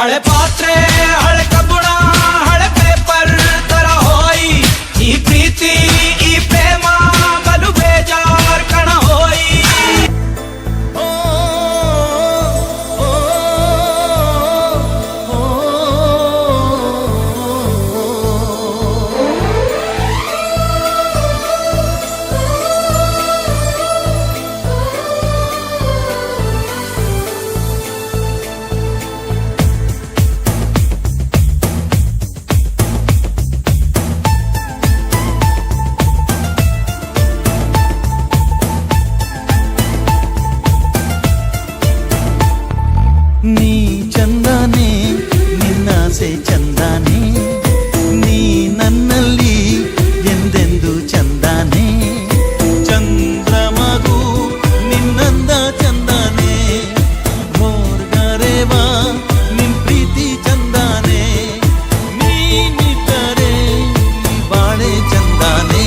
ಹಳೆ ಪಾತ್ರೆ ಹಳೆ ಕಬ್ಬುಣ ಹಳೆ ಪೇಪರ್ ತರ ಹೋಯಿ ಈ ಪ್ರೀತಿ ಈ ಪ್ರೇಮ ಬಲು ಬೇಜಾರ್ ಕಣ ಹೋಯಿ ನೀ ಚಂದಾನೆ ನಿನ್ನಾಸೆ ಚಂದಾನೆ ನೀ ನನ್ನಲ್ಲಿ ಎಂದೆಂದು ಚಂದಾನೆ ಚಂದ್ರಮಗು ನಿನ್ನಂದ ಚಂದಾನೆ ಮೋರ್ಗರೇವಾ ನಿನ್ ಪ್ರೀತಿ ಚಂದಾನೆ ನೀನಿಟ್ಟರೆ ಈ ಬಾಳೆ ಚಂದಾನೆ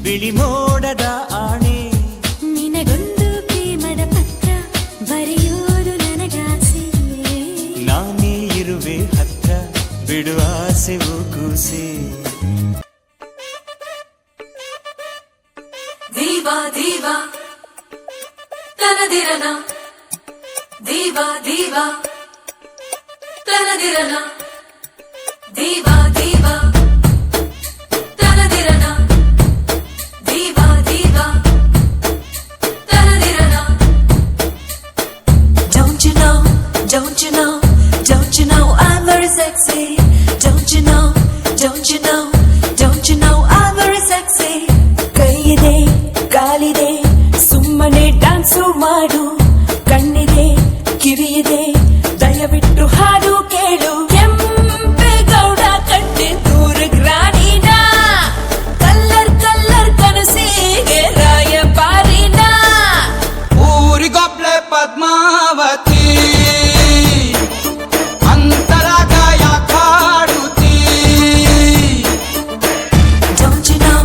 ಬಿಳಿ ಮೋಡದ ಆಣೆ ನಿನಗೊಂದು ಪ್ರೇಮದ ಪತ್ರ ಬರೆಯೋದು ನನಗಾಸೆ ನಾನೇ ಇರುವೆ ಹತ್ರ ಬಿಡುವ ಆಸೆವು ಕೂಸೆ ದೀವಾ ದೀವಾ ತನದಿರನ ದೀವಾ ದೀವಾ ತನದಿರನ ದೀವಾ ದೀವಾ ತನದಿರನ ದೀವಾ ದೀವಾ ತನದಿರನ Don't you know, don't you know, don't you know I'm very sexy. Don't you know, don't you know, don't you know I'm very sexy. ಕೈಯಿದೆ ಕಾಲಿದೆ ಸುಮ್ಮನೆ ಡ್ಯಾನ್ಸು ಮಾಡು ಕಣ್ಣಿದೆ ಕಿವಿಯಿದೆ ದಯವಿಟ್ಟು ಹಾಡು ಕೇಳು ಕೆಂಪೇಗೌಡ ಕಟ್ಟೆ ದೂರ ಗ್ರಾನಿನ ಕಲ್ಲರ್ ಕಲ್ಲರ್ ಕನಸಿಗೆ ರಾಯಪಾರಿನ ಊರಿಗೊಬ್ಳೆ Padmavati ಅಂತರಗಾಯ ಕಾಡುತ್ತೀ Don't you know,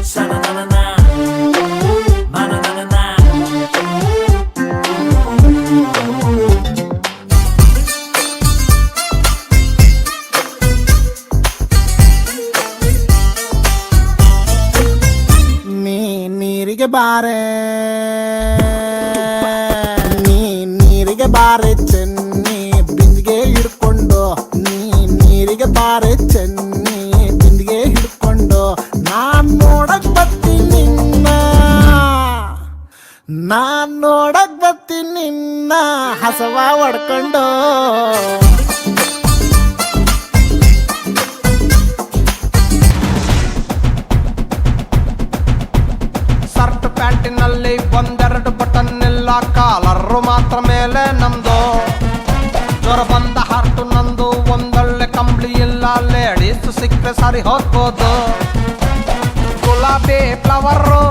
Sa-na-na-na-na, ma-na-na-na-na. ನೀರಿಗೆ ಬಾರೆ ನೀರಿಗೆ ಬಾರೆ ಚೆನ್ನಿ ಬಿಂದಿಗೆ ಹಿಡ್ಕೊಂಡು ನೀರಿಗೆ ಬಾರೆ ಚೆನ್ನಿ ಬಿಂದಿಗೆ ಹಿಡ್ಕೊಂಡು ನಾನ್ ನೋಡಕ್ ಬರ್ತೀನಿ ನಿನ್ನ ಹಸವ ಹೊಡ್ಕೊಂಡು ಶರ್ಟ್ ಪ್ಯಾಂಟಿನಲ್ಲಿ ಒಂದೆರಡು ಬಟನ್ ಇಲ್ಲ ಕಾಲರು ಮಾತ್ರ ಮೇಲೆ ನಮ್ದು ಜ್ವರ ಬಂದ ಹಾರ್ಟು ನಂದು ಒಂದೊಳ್ಳೆ ಕಂಬಳಿ ಇಲ್ಲ ಲೇಡೀಸ್ ಸಿಕ್ಕರೆ ಸರಿ ಹೋಗ್ಬೋದು ಗುಲಾಬಿ ಫ್ಲವರು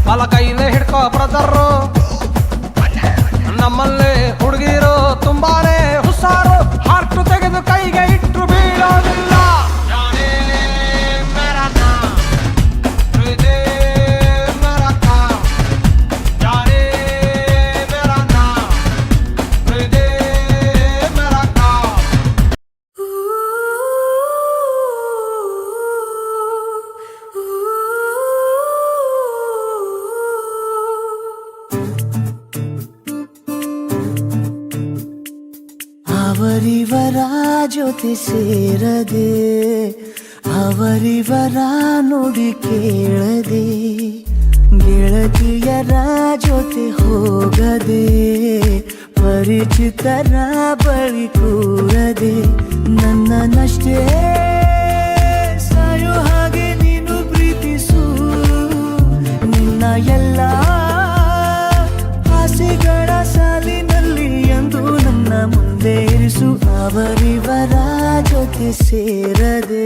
ಬಲಗೈಲೆ ಹಿಡ್ಕೋ ಬ್ರದರು ನಮ್ಮಲ್ಲಿ ಹುಡುಗಿರು ತುಂಬಾನೇ ಹುಷಾರು ಹಾರ್ಟು ತೆಗೆದು ಕೈಗೆ ಇಟ್ಟರು ಬೀಳೋದಿಲ್ಲ ಅವರಿವರ ಜೊತೆ ಸೇರದೆ ಅವರಿವರ ನುಡಿ ಕೇಳದೆ ಅಪರಿಚಿತರ ಜೊತೆ ಹೋಗದೆ ಪರಿಚಿತರ ಬಳಿ ಕೂರದೆ ನನ್ನನ್ನಷ್ಟೇ ಸಾಯೋ ಹಾಗೆ ನೀನು ಪ್ರೀತಿಸು ನಿನ್ನ ಎಲ್ಲ ಆಸೆಗಳ ಸಾಲಿನಲ್ಲಿ ಎಂದು ನನ್ನ ಮುಂದೆ ಇರಿಸು ಅವರಿವರ ಜೊತೆ ಸೇರದೆ